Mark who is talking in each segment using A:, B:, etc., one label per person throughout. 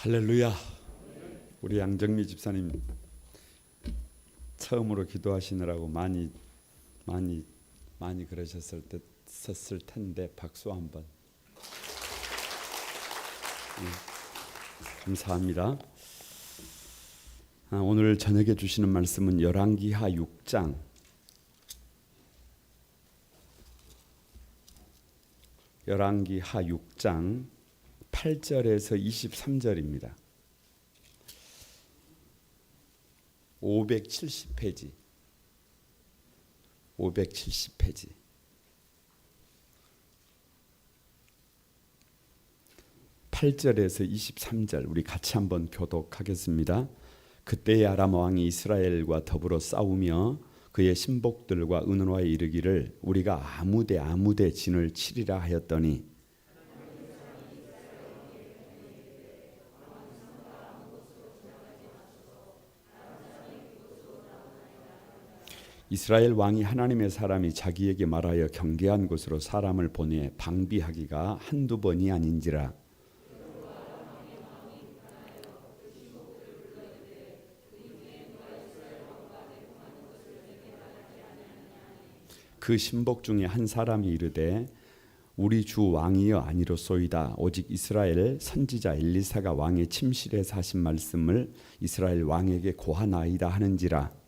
A: 할렐루야. 우리 양정미 집사님 처음으로 기도하시느라고 많이 그러셨을 텐데 박수 한번. 감사합니다. 오늘 저녁에 주시는 말씀은 열왕기하 6장 8절에서 23절입니다. 570페이지. 8절에서 23절 우리 같이 한번 교독하겠습니다. 그때의 아람 왕이 이스라엘과 더불어 싸우며 그의 신복들과 의논하여 이르기를 우리가 아무데 진을 치리라 하였더니 이스라엘 왕이 하나님의 사람이 자기에게 말하여 경계한 곳으로 사람을 보내 방비하기가 한두 번이 아닌지라. 그 신복 중에 한 사람이 이르되 우리 주 왕이여 아니로소이다. 오직 이스라엘 선지자 엘리사가 왕의 침실에서 하신 말씀을 이스라엘 왕에게 고하나이다 하는지라.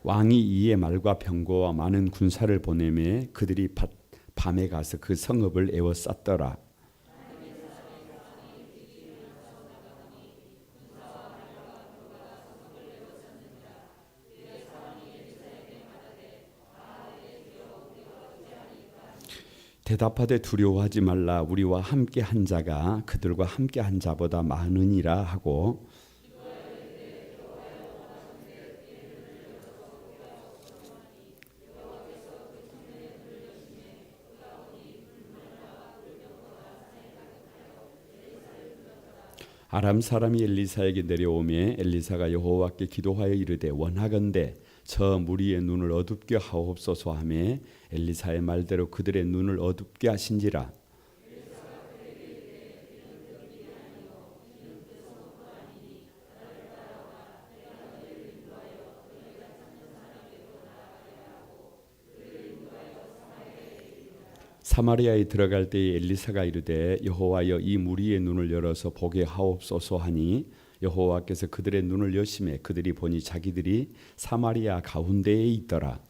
A: 왕이 이에 말과 병거와 많은 군사를 보내매 그들이 밤에 가서 그 성읍을 에워쌌더라. 대답하되 두려워하지 말라. 우리와 함께 한 자가 그들과 함께 한 자보다 많으니라 하고 아람 사람이 엘리사에게 내려오매 엘리사가 여호와께 기도하여 이르되 원하건대 저 무리의 눈을 어둡게 하옵소서 하매 엘리사의 말대로 그들의 눈을 어둡게 하신지라. 사마리아에 들어갈 때에 엘리사가 이르되 여호와여 이 무리의 눈을 열어서 보게 하옵소서 하니 여호와께서 그들의 눈을 여시매 그들이 보니 자기들이 사마리아 가운데에 있더라.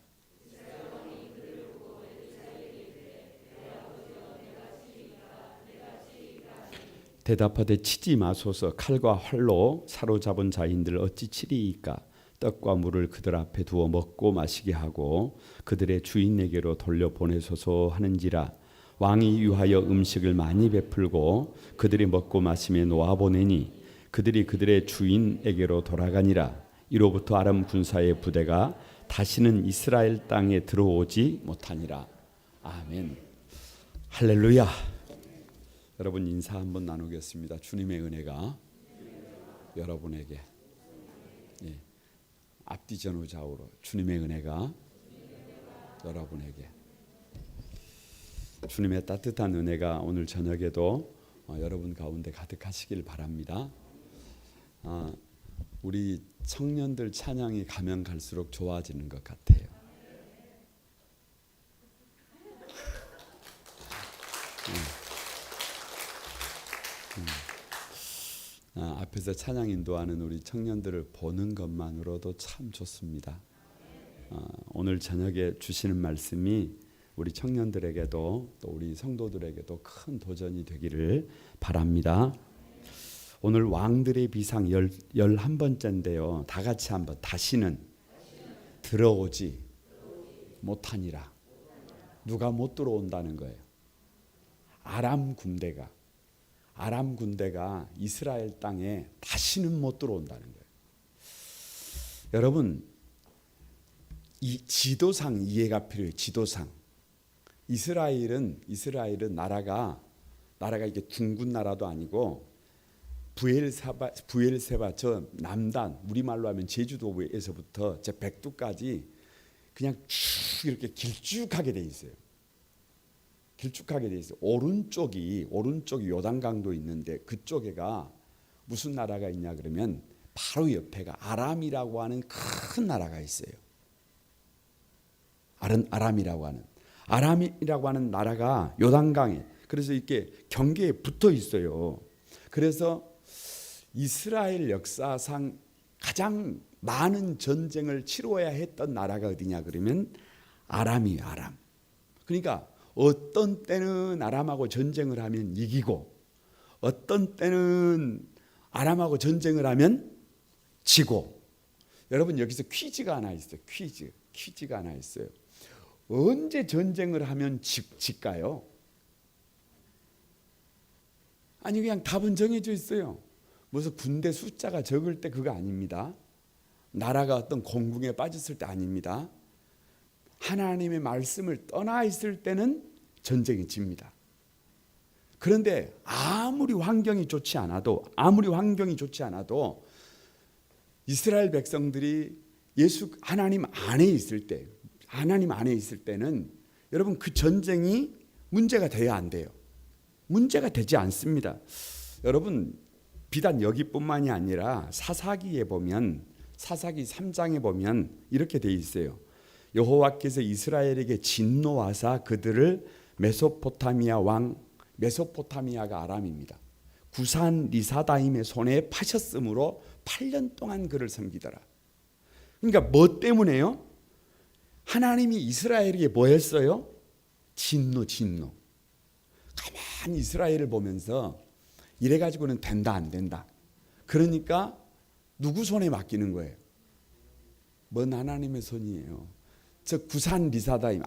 A: 대답하되 치지 마소서. 칼과 활로 사로잡은 자인들 어찌 치리이까. 떡과 물을 그들 앞에 두어 먹고 마시게 하고 그들의 주인에게로 돌려보내소서 하는지라. 왕이 유하여 음식을 많이 베풀고 그들이 먹고 마시며 놓아보내니 그들이 그들의 주인에게로 돌아가니라. 이로부터 아람 군사의 부대가 다시는 이스라엘 땅에 들어오지 못하니라. 아멘. 할렐루야. 여러분 인사 한번 나누겠습니다. 주님의 은혜가 여러분에게 앞뒤 전후 좌우로 주님의 은혜가 여러분에게 주님의 따뜻한 은혜가 오늘 저녁에도 여러분 가운데 가득하시길 바랍니다. 우리 청년들 찬양이 가면 갈수록 좋아지는 것 같아요. 앞에서 찬양 인도하는 우리 청년들을 보는 것만으로도 참 좋습니다. 오늘 저녁에 주시는 말씀이 우리 청년들에게도 또 우리 성도들에게도 큰 도전이 되기를 바랍니다. 오늘 왕들의 비상 11번째인데요. 다 같이 한번 다시는 들어오지 못하니라. 누가 못 들어온다는 거예요. 아람 군대가 이스라엘 땅에 다시는 못 들어온다는 거예요. 여러분, 이 지도상 이해가 필요해요. 지도상. 이스라엘은 나라가 이게 둥근 나라도 아니고 부엘세바 저 남단 우리말로 하면 제주도에서부터 저 백두까지 그냥 쭉 이렇게 길쭉하게 돼 있어요. 길쭉하게 돼 있어요. 오른쪽이 요단강도 있는데 그쪽에가 무슨 나라가 있냐 그러면 바로 옆에가 아람이라고 하는 큰 나라가 있어요. 아람이라고 하는 나라가 요단강에 그래서 이렇게 경계에 붙어 있어요. 그래서 이스라엘 역사상 가장 많은 전쟁을 치러야 했던 나라가 어디냐 그러면 아람이에요. 아람. 그러니까 어떤 때는 아람하고 전쟁을 하면 이기고 어떤 때는 아람하고 전쟁을 하면 지고. 여러분 여기서 퀴즈가 하나 있어요. 퀴즈가 하나 있어요. 언제 전쟁을 하면 질까요? 아니 그냥 답은 정해져 있어요. 무슨 군대 숫자가 적을 때 그거 아닙니다. 나라가 어떤 공궁에 빠졌을 때 아닙니다. 하나님의 말씀을 떠나 있을 때는 전쟁이 집니다. 그런데 아무리 환경이 좋지 않아도 이스라엘 백성들이 하나님 안에 있을 때는 여러분 그 전쟁이 문제가 돼야 안 돼요. 문제가 되지 않습니다. 여러분 비단 여기뿐만이 아니라 사사기에 보면 사사기 3장에 보면 이렇게 돼 있어요. 여호와께서 이스라엘에게 진노하사 그들을 메소포타미아가 아람입니다. 구산 리사다임의 손에 파셨으므로 8년 동안 그를 섬기더라. 그러니까 뭐 때문에요? 하나님이 이스라엘에게 뭐 했어요? 진노. 가만히 이스라엘을 보면서 이래가지고는 된다 안 된다. 그러니까 누구 손에 맡기는 거예요? 뭔 하나님의 손이에요. 저 구산 리사다임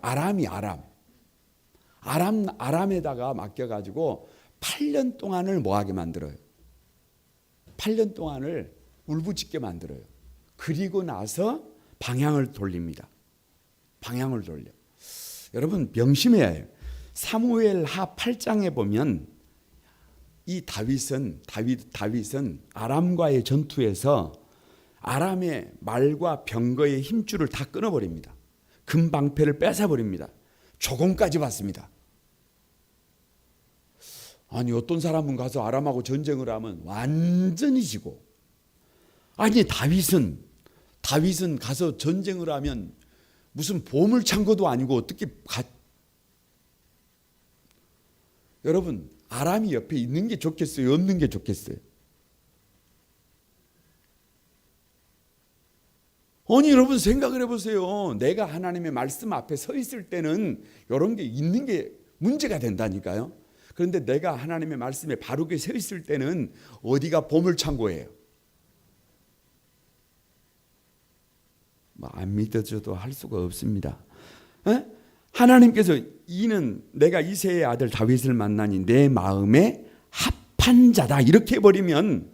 A: 아람에다가 맡겨가지고 8년 동안을 뭐하게 만들어요? 8년 동안을 울부짖게 만들어요. 그리고 나서 방향을 돌립니다. 여러분 명심해야 해요. 사무엘하 8장에 보면 이 다윗은 아람과의 전투에서 아람의 말과 병거의 힘줄을 다 끊어버립니다. 금방패를 뺏어버립니다. 조공까지 받습니다. 아니 어떤 사람은 가서 아람하고 전쟁을 하면 완전히 지고, 아니 다윗은 가서 전쟁을 하면 무슨 보물창고도 아니고 어떻게 여러분 아람이 옆에 있는 게 좋겠어요? 없는 게 좋겠어요? 아니 여러분 생각을 해보세요. 내가 하나님의 말씀 앞에 서 있을 때는 이런 게 있는 게 문제가 된다니까요. 그런데 내가 하나님의 말씀에 바르게 서 있을 때는 어디가 보물창고예요? 안 믿어줘도 할 수가 없습니다. 에? 하나님께서 내가 이새의 아들 다윗을 만나니 내 마음에 합한 자다 이렇게 해버리면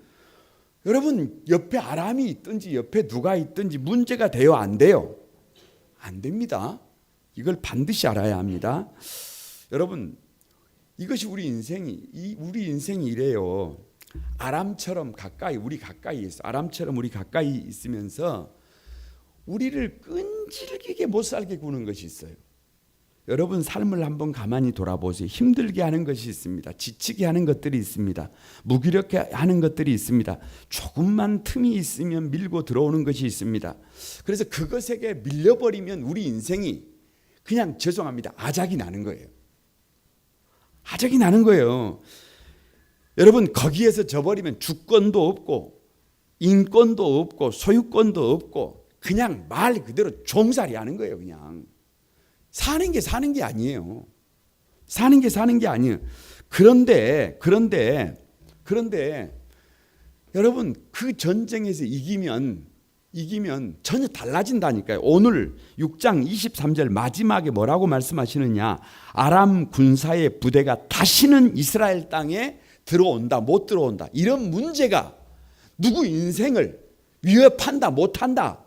A: 여러분 옆에 아람이 있든지 옆에 누가 있든지 문제가 돼요 안 돼요? 안 됩니다. 이걸 반드시 알아야 합니다. 여러분 이것이 우리 인생이 이래요. 아람처럼 우리 가까이 있어. 아람처럼 우리 가까이 있으면서 우리를 끈질기게 못 살게 구는 것이 있어요. 여러분 삶을 한번 가만히 돌아보세요. 힘들게 하는 것이 있습니다. 지치게 하는 것들이 있습니다. 무기력해 하는 것들이 있습니다. 조금만 틈이 있으면 밀고 들어오는 것이 있습니다. 그래서 그것에게 밀려버리면 우리 인생이 그냥 죄송합니다. 아작이 나는 거예요. 여러분 거기에서 져버리면 주권도 없고 인권도 없고 소유권도 없고 그냥 말 그대로 종살이 하는 거예요. 그냥 사는 게 아니에요. 그런데 여러분 그 전쟁에서 이기면 전혀 달라진다니까요. 오늘 6장 23절 마지막에 뭐라고 말씀하시느냐? 아람 군사의 부대가 다시는 이스라엘 땅에 들어온다 못 들어온다. 이런 문제가 누구 인생을 위협한다 못한다.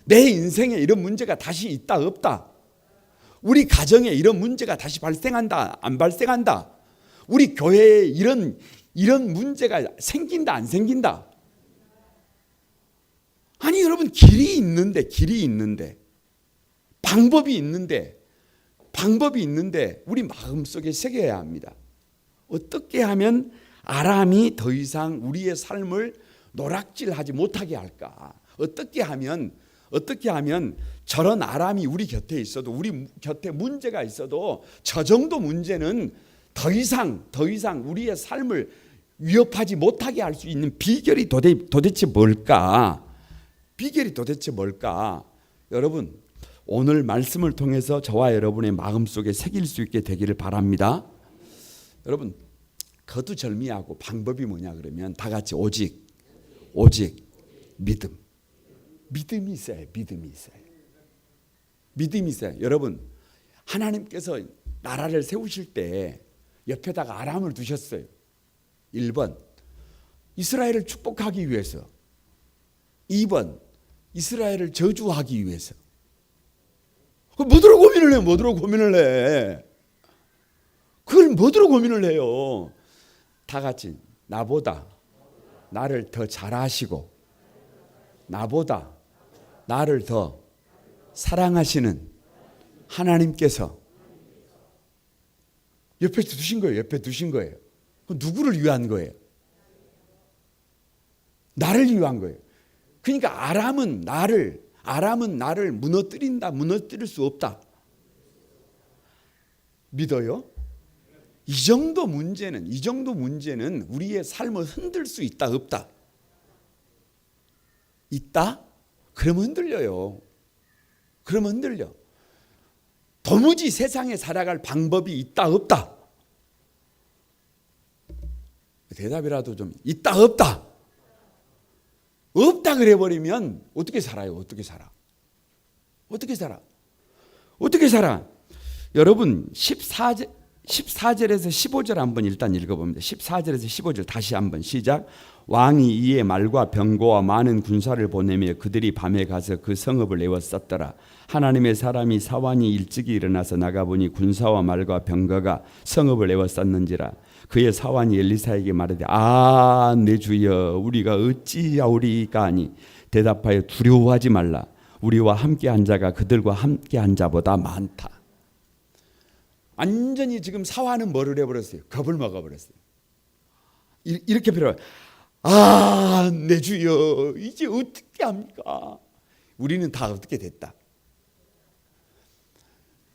A: 내 인생에 이런 문제가 다시 있다 없다. 우리 가정에 이런 문제가 다시 발생한다 안 발생한다. 우리 교회에 이런 이런 문제가 생긴다 안 생긴다? 아니 여러분, 길이 있는데 방법이 있는데 우리 마음속에 새겨야 합니다. 어떻게 하면 아람이 더 이상 우리의 삶을 노락질하지 못하게 할까? 어떻게 하면 저런 아람이 우리 곁에 있어도, 우리 곁에 문제가 있어도 저 정도 문제는 더 이상 우리의 삶을 위협하지 못하게 할 수 있는 비결이 도대체 뭘까? 여러분, 오늘 말씀을 통해서 저와 여러분의 마음속에 새길 수 있게 되기를 바랍니다. 여러분, 거두절미하고 방법이 뭐냐 그러면 다 같이 오직 믿음이 있어요. 여러분, 하나님께서 나라를 세우실 때 옆에다가 아람을 두셨어요. 1번 이스라엘을 축복하기 위해서, 2번 이스라엘을 저주하기 위해서. 뭐더러 고민을 해? 그걸 뭐더러 고민을 해요? 다 같이 나보다 나를 더 잘하시고 나보다 나를 더 사랑하시는 하나님께서 옆에 두신 거예요. 누구를 위한 거예요? 나를 위한 거예요. 그러니까 아람은 나를 무너뜨릴 수 없다. 믿어요? 이 정도 문제는 우리의 삶을 흔들 수 있다 없다? 있다? 그러면 흔들려요. 도무지 세상에 살아갈 방법이 있다 없다? 대답이라도 좀 있다 없다? 없다 그래 버리면 어떻게 살아요? 어떻게 살아? 여러분 14절에서 15절 한번 일단 읽어봅니다. 14절에서 15절 다시 한번 시작. 왕이 이에 말과 병거와 많은 군사를 보내며 그들이 밤에 가서 그 성읍을 에워쌌더라. 하나님의 사람이 사완이 일찍이 일어나서 나가보니 군사와 말과 병거가 성읍을 에워쌌는지라. 그의 사완이 엘리사에게 말하되 내 주여 우리가 어찌하오리까 하니 대답하여 두려워하지 말라. 우리와 함께한 자가 그들과 함께한 자보다 많다. 완전히 지금 사완은 뭐를 해버렸어요? 겁을 먹어버렸어요. 이렇게 필요해요. 내 주여 이제 어떻게 합니까? 우리는 다 어떻게 됐다.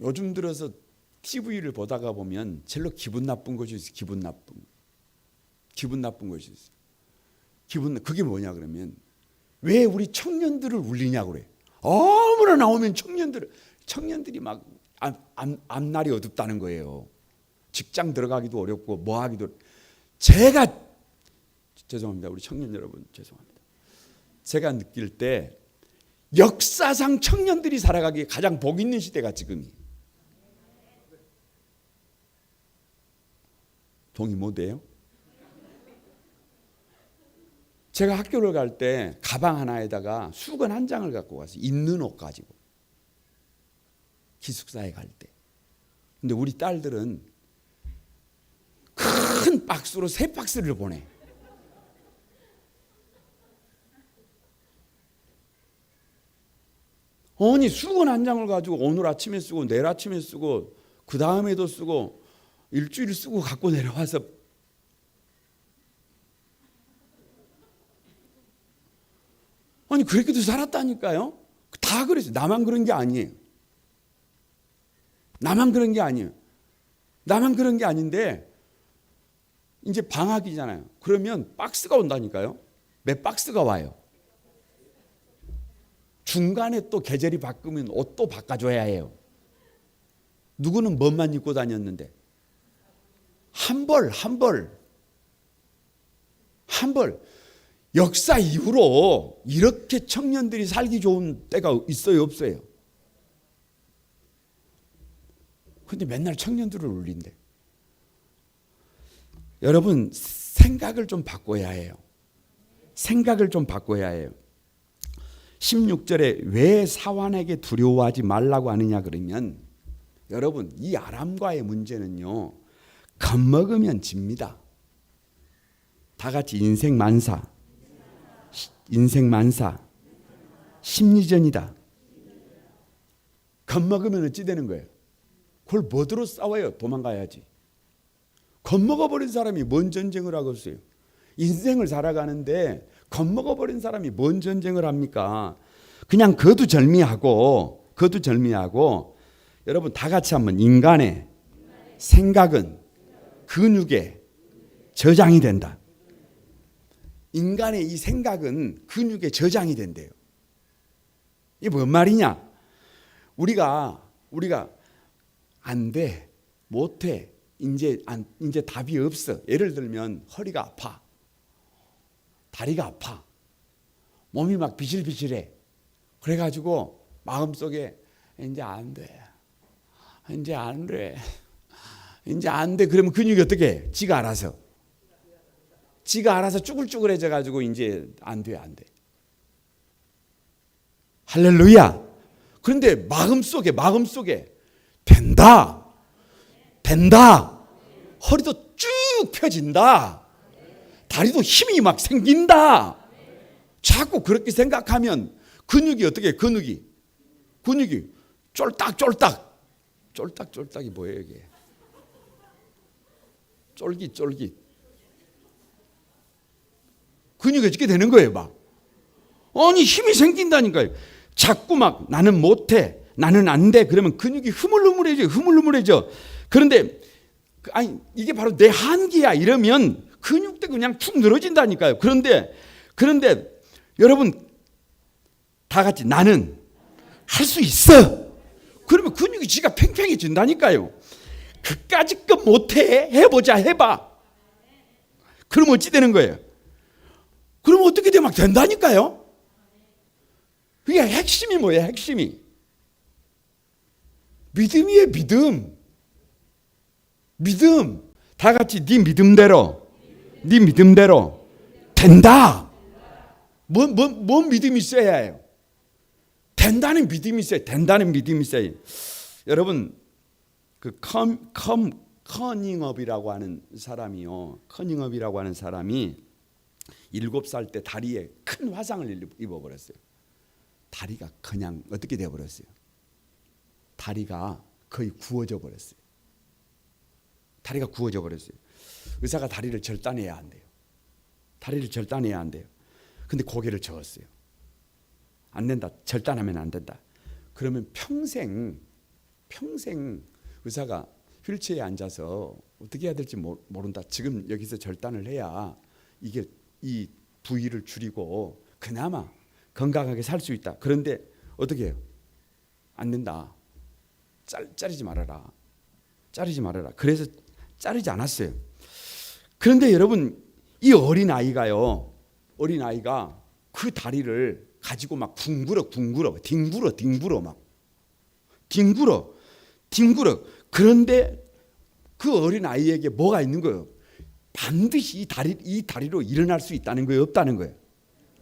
A: 요즘 들어서 TV를 보다가 보면 절로 기분 나쁜 것이 있어요. 기분 나쁜 것이 있어요. 그게 뭐냐 그러면 왜 우리 청년들을 울리냐고 그래. 아무나 나오면 청년들이 막 앞날이 어둡다는 거예요. 직장 들어가기도 어렵고 뭐 하기도. 죄송합니다. 우리 청년 여러분 죄송합니다. 제가 느낄 때 역사상 청년들이 살아가기에 가장 복 있는 시대가 지금이. 동의 못해요? 제가 학교를 갈 때 가방 하나에다가 수건 한 장을 갖고 갔어요. 입는 옷 가지고. 기숙사에 갈 때. 근데 우리 딸들은 큰 박스로 3박스를 보내. 아니 수건 한 장을 가지고 오늘 아침에 쓰고 내일 아침에 쓰고 그 다음에도 쓰고 일주일 쓰고 갖고 내려와서 아니 그렇게도 살았다니까요. 다 그랬어요. 나만 그런 게 아니에요. 나만 그런 게 아닌데 이제 방학이잖아요. 그러면 박스가 온다니까요. 몇 박스가 와요. 중간에 또 계절이 바뀌면 옷도 바꿔줘야 해요. 누구는 뭐만 입고 다녔는데 한 벌. 역사 이후로 이렇게 청년들이 살기 좋은 때가 있어요 없어요? 근데 맨날 청년들을 울린대. 여러분 생각을 좀 바꿔야 해요. 16절에 왜 사완에게 두려워하지 말라고 하느냐 그러면 여러분 이 아람과의 문제는요 겁먹으면 집니다. 다 같이 인생 만사. 인생 만사. 심리전이다. 겁먹으면 어찌 되는 거예요? 그걸 뭐더러 싸워요? 도망가야지. 겁먹어버린 사람이 뭔 전쟁을 하겠어요? 인생을 살아가는데 겁먹어버린 사람이 뭔 전쟁을 합니까? 그냥 거두절미하고 여러분 다 같이 한번 인간의 생각은 근육의 저장이 된다. 인간의 이 생각은 근육의 저장이 된대요. 이게 뭔 말이냐? 우리가 안 돼, 못 해, 이제 답이 없어. 예를 들면 허리가 아파, 다리가 아파, 몸이 막 비실비실해. 그래가지고 마음속에 이제 안 돼, 이제 안 돼, 이제 안 돼. 그러면 근육이 어떻게 해? 지가 알아서 쭈글쭈글해져 가지고 이제 안 돼. 할렐루야. 그런데 마음속에 된다. 허리도 쭉 펴진다. 다리도 힘이 막 생긴다. 자꾸 그렇게 생각하면 근육이 어떻게 해? 근육이 쫄딱이 뭐예요 이게? 쫄깃. 근육이 어떻게 되는 거예요 막. 아니 힘이 생긴다니까요. 자꾸 막 나는 못해, 나는 안 돼. 그러면 근육이 흐물흐물해져. 그런데 아니 이게 바로 내 한계야 이러면 근육도 그냥 툭 늘어진다니까요. 그런데 여러분 다 같이 나는 할 수 있어. 그러면 근육이 지가 팽팽해진다니까요. 그까짓 것 못해. 해봐. 그럼 어찌 되는 거예요? 그럼 어떻게 돼? 막 된다니까요. 그게 핵심이 뭐예요? 핵심이 믿음이에요. 믿음. 다 같이 네 믿음대로 된다. 뭔 믿음이 있어야 해요? 된다는 믿음이 있어요. 여러분 그 커닝업이라고 하는 사람이 7살 때 다리에 큰 화상을 입어버렸어요. 다리가 그냥 어떻게 되어버렸어요? 다리가 거의 구워져 버렸어요. 의사가 다리를 절단해야 한대요. 근데 고개를 저었어요. 안 된다. 절단하면 안 된다. 그러면 평생 의사가 휠체어에 앉아서 어떻게 해야 될지 모른다. 지금 여기서 절단을 해야 이게 이 부위를 줄이고 그나마 건강하게 살 수 있다. 그런데 어떻게 해요? 안 된다. 자르지 말아라. 그래서 자르지 않았어요. 그런데 여러분 이 어린아이가 그 다리를 가지고 막 뒹굴어. 그런데 그 어린아이에게 뭐가 있는 거예요? 반드시 이 다리로 일어날 수 있다는 거예요? 없다는 거예요?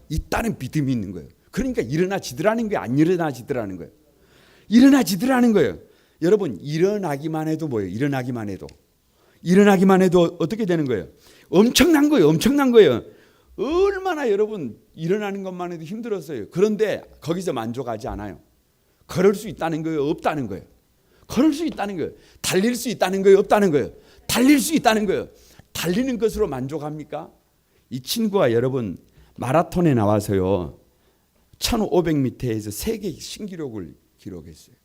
A: 있다는 믿음이 있는 거예요. 그러니까 일어나지더라는 거예요? 안 일어나지더라는 거예요? 일어나지더라는 거예요. 여러분 일어나기만 해도 뭐예요? 일어나기만 해도 어떻게 되는 거예요? 엄청난 거예요. 얼마나 여러분 일어나는 것만 해도 힘들었어요. 그런데 거기서 만족하지 않아요. 걸을 수 있다는 거예요? 없다는 거예요? 걸을 수 있다는 거예요? 달릴 수 있다는 거예요? 없다는 거예요? 달릴 수 있다는 거예요. 달리는 것으로 만족합니까? 이 친구가 여러분 마라톤에 나와서요 1500m에서 세계 신기록을 기록했어요.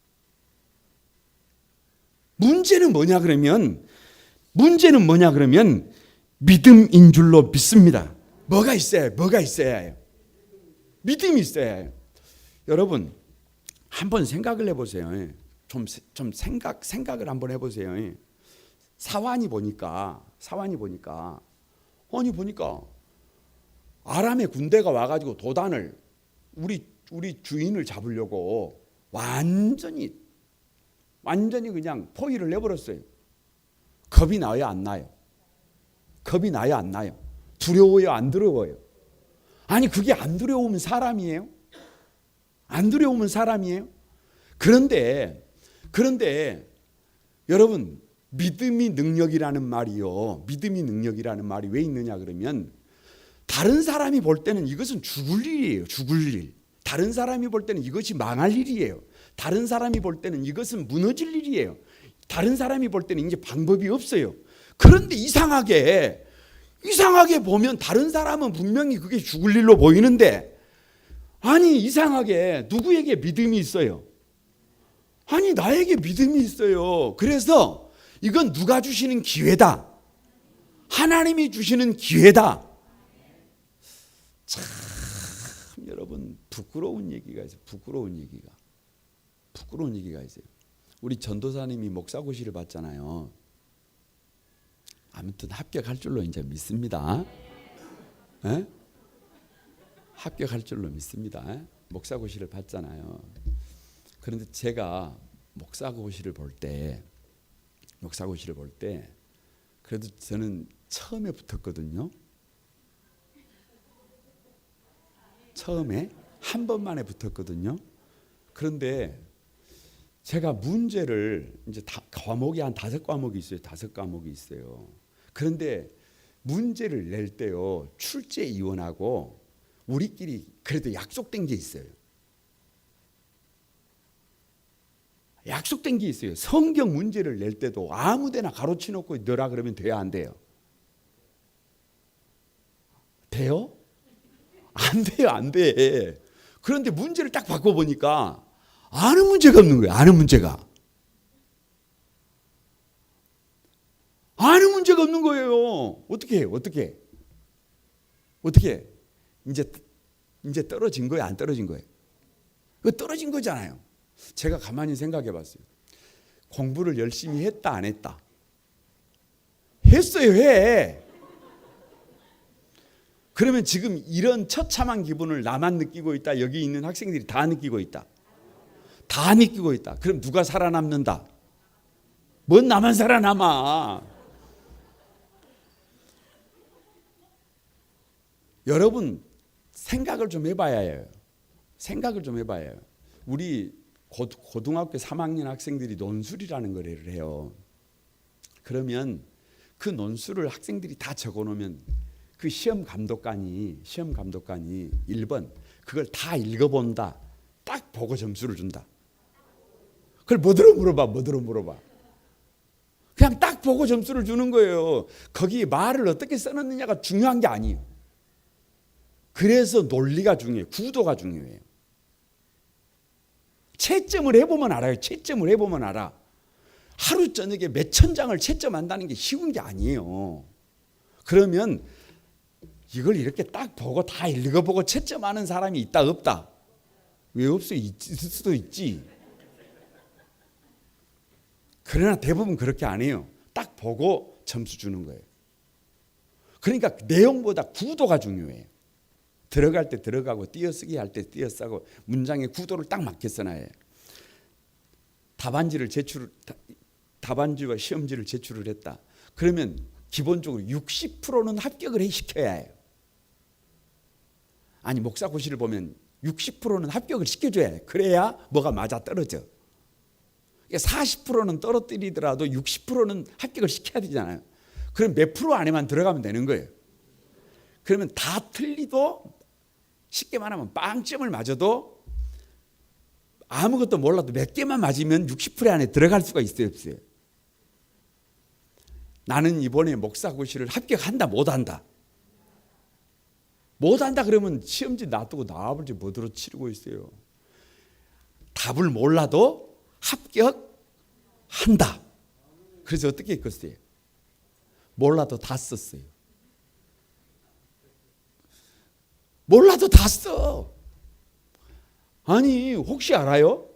A: 문제는 뭐냐 그러면 믿음인 줄로 믿습니다. 뭐가 있어야 해요? 믿음이 있어야 해요. 여러분 한번 생각을 해보세요. 좀 생각을 한번 해보세요. 사환이 보니까 아람의 군대가 와가지고 도단을 우리 주인을 잡으려고 완전히 그냥 포위를 내버렸어요. 겁이 나요, 안 나요? 두려워요, 안 두려워요? 아니 그게 안 두려우면 사람이에요? 그런데 여러분 믿음이 능력이라는 말이 왜 있느냐 그러면 다른 사람이 볼 때는 이것은 죽을 일이에요. 죽을 일. 다른 사람이 볼 때는 이것이 망할 일이에요. 다른 사람이 볼 때는 이것은 무너질 일이에요. 다른 사람이 볼 때는 이제 방법이 없어요. 그런데 이상하게 보면 다른 사람은 분명히 그게 죽을 일로 보이는데, 아니 이상하게 누구에게 믿음이 있어요? 아니 나에게 믿음이 있어요. 그래서 이건 누가 주시는 기회다. 하나님이 주시는 기회다. 참 여러분 부끄러운 얘기가 있어요. 부끄러운 얘기가 있어요. 우리 전도사님이 목사고시를 받잖아요. 아무튼 합격할 줄로 이제 믿습니다. 에? 합격할 줄로 믿습니다. 에? 목사고시를 받잖아요. 그런데 제가 목사고시를 볼 때 그래도 저는 처음에 붙었거든요. 처음에 한 번만에 붙었거든요. 그런데 제가 문제를 이제 과목이 한 5과목이 있어요. 5과목이 있어요. 그런데 문제를 낼 때요. 출제위원하고 우리끼리 그래도 약속된 게 있어요. 약속된 게 있어요. 성경 문제를 낼 때도 아무데나 가로치 놓고 넣으라 그러면 돼야 안 돼요? 돼요? 안 돼요. 안 돼. 그런데 문제를 딱 바꿔보니까 아는 문제가 없는 거예요. 아는 문제가 없는 거예요. 어떻게 해요? 어떻게 이제 떨어진 거예요? 안 떨어진 거예요? 그 떨어진 거잖아요. 제가 가만히 생각해 봤어요. 공부를 열심히 했다 안 했다? 했어요. 해. 그러면 지금 이런 처참한 기분을 나만 느끼고 있다? 여기 있는 학생들이 다 느끼고 있다? 다 느끼고 있다. 그럼 누가 살아남는다? 뭔 나만 살아남아? 여러분 생각을 좀 해봐야 해요. 우리 고등학교 3학년 학생들이 논술이라는 거를 해요. 그러면 그 논술을 학생들이 다 적어놓으면 그 시험 감독관이 1번 그걸 다 읽어본다. 딱 보고 점수를 준다. 그걸 뭐더러 물어봐. 그냥 딱 보고 점수를 주는 거예요. 거기 말을 어떻게 써놨느냐가 중요한 게 아니에요. 그래서 논리가 중요해요. 구도가 중요해요. 채점을 해보면 알아요. 하루 저녁에 몇천 장을 채점한다는 게 쉬운 게 아니에요. 그러면 이걸 이렇게 딱 보고 다 읽어보고 채점하는 사람이 있다 없다? 왜 없어? 있을 수도 있지. 그러나 대부분 그렇게 안 해요. 딱 보고 점수 주는 거예요. 그러니까 내용보다 구도가 중요해요. 들어갈 때 들어가고 띄어쓰기 할 때 띄어쓰고 문장의 구도를 딱 맞게 써놔요. 답안지와 시험지를 제출을 했다. 그러면 기본적으로 60%는 합격을 시켜야 해요. 아니 목사고시를 보면 60%는 합격을 시켜줘야 해요. 그래야 뭐가 맞아 떨어져. 40%는 떨어뜨리더라도 60%는 합격을 시켜야 되잖아요. 그럼 몇 프로 안에만 들어가면 되는 거예요. 그러면 다 틀리도 쉽게 말하면 빵점을 맞아도 아무것도 몰라도 몇 개만 맞으면 60% 안에 들어갈 수가 있어요, 없어요? 나는 이번에 목사고시를 합격한다, 못한다? 못한다 그러면 시험지 놔두고 나와볼지 뭐들어 치르고 있어요. 답을 몰라도 합격한다. 그래서 어떻게 했겠어요? 몰라도 다 썼어요. 몰라도 다 써. 아니 혹시 알아요?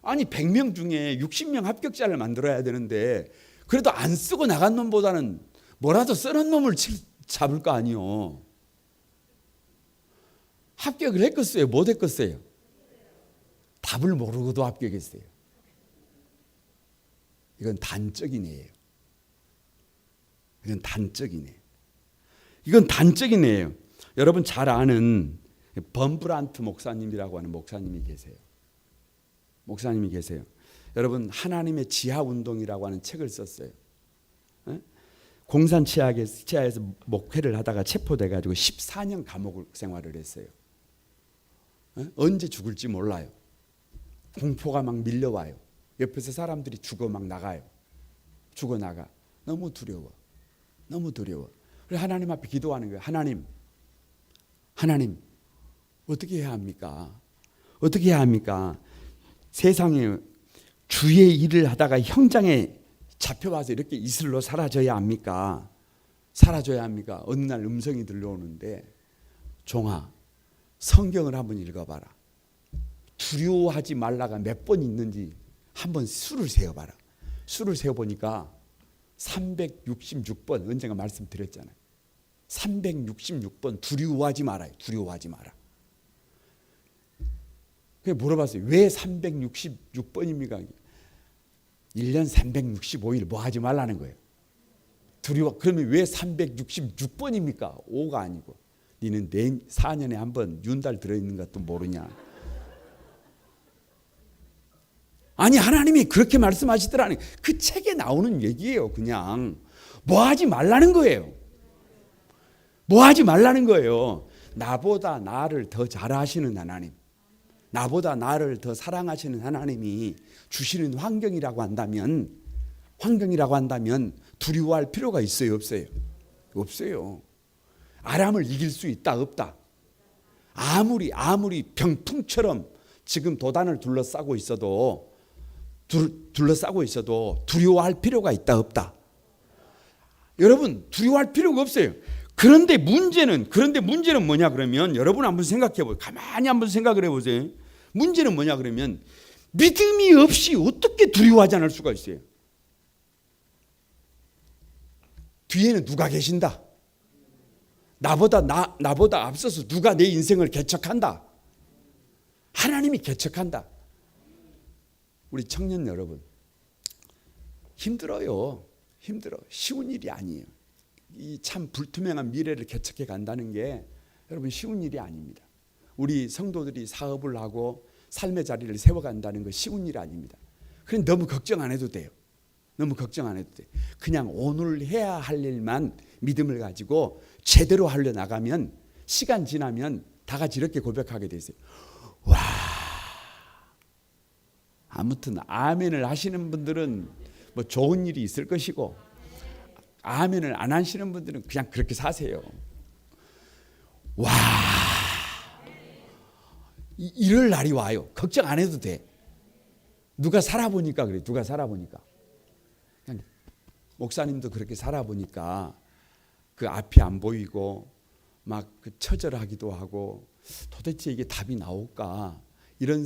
A: 아니 100명 중에 60명 합격자를 만들어야 되는데 그래도 안 쓰고 나간 놈보다는 뭐라도 쓰는 놈을 잡을 거 아니요. 합격을 했겠어요? 못 했겠어요? 답을 모르고도 합격했어요. 이건 단적인 애예요. 여러분 잘 아는 범브란트 목사님이라고 하는 목사님이 계세요. 여러분 하나님의 지하 운동이라고 하는 책을 썼어요. 공산 치하에서 목회를 하다가 체포돼가지고 14년 감옥 생활을 했어요. 언제 죽을지 몰라요. 공포가 막 밀려와요. 옆에서 사람들이 죽어 막 나가요. 죽어 나가. 너무 두려워. 너무 두려워. 그래서 하나님 앞에 기도하는 거예요. 하나님 어떻게 해야 합니까? 어떻게 해야 합니까? 세상에 주의 일을 하다가 형장에 잡혀와서 이렇게 이슬로 사라져야 합니까? 사라져야 합니까? 어느 날 음성이 들려오는데, 종아, 성경을 한번 읽어봐라. 두려워하지 말라가 몇 번 있는지 한번 수를 세어봐라. 수를 세어보니까 366번, 언젠가 말씀드렸잖아요. 366번 두려워하지 말아요. 두려워하지 마라. 그래서 물어봤어요. 왜 366번입니까? 1년 365일 뭐 하지 말라는 거예요. 두려워. 그러면 왜 366번입니까? 5가 아니고. 니는 4년에 한 번 윤달 들어있는 것도 모르냐. 아니, 하나님이 그렇게 말씀하시더라니. 그 책에 나오는 얘기예요. 그냥 뭐 하지 말라는 거예요. 뭐 하지 말라는 거예요. 나보다 나를 더 잘하시는 하나님, 나보다 나를 더 사랑하시는 하나님이 주시는 환경이라고 한다면 두려워할 필요가 있어요, 없어요? 없어요. 아람을 이길 수 있다, 없다? 아무리 병풍처럼 지금 도단을 둘러싸고 있어도 두려워할 필요가 있다, 없다? 여러분, 두려워할 필요가 없어요. 그런데 문제는 뭐냐 그러면, 여러분 한번 생각해 보세요. 가만히 한번 생각을 해보세요. 문제는 뭐냐 그러면, 믿음이 없이 어떻게 두려워하지 않을 수가 있어요? 뒤에는 누가 계신다. 나보다 앞서서 누가 내 인생을 개척한다. 하나님이 개척한다. 우리 청년 여러분, 힘들어요. 힘들어. 쉬운 일이 아니에요. 이 참 불투명한 미래를 개척해 간다는 게 여러분 쉬운 일이 아닙니다. 우리 성도들이 사업을 하고 삶의 자리를 세워간다는 거 쉬운 일 아닙니다. 그럼 너무 걱정 안 해도 돼요. 너무 걱정 안 해도 돼. 그냥 오늘 해야 할 일만 믿음을 가지고 제대로 하려 나가면, 시간 지나면 다 같이 이렇게 고백하게 되세요. 와, 아무튼 아멘을 하시는 분들은 뭐 좋은 일이 있을 것이고, 아멘을 안 하시는 분들은 그냥 그렇게 사세요. 와, 이럴 날이 와요. 걱정 안 해도 돼. 누가 살아보니까 그래. 누가 살아보니까. 그냥 목사님도 그렇게 살아보니까 그 앞이 안 보이고 막 그 처절하기도 하고, 도대체 이게 답이 나올까, 이런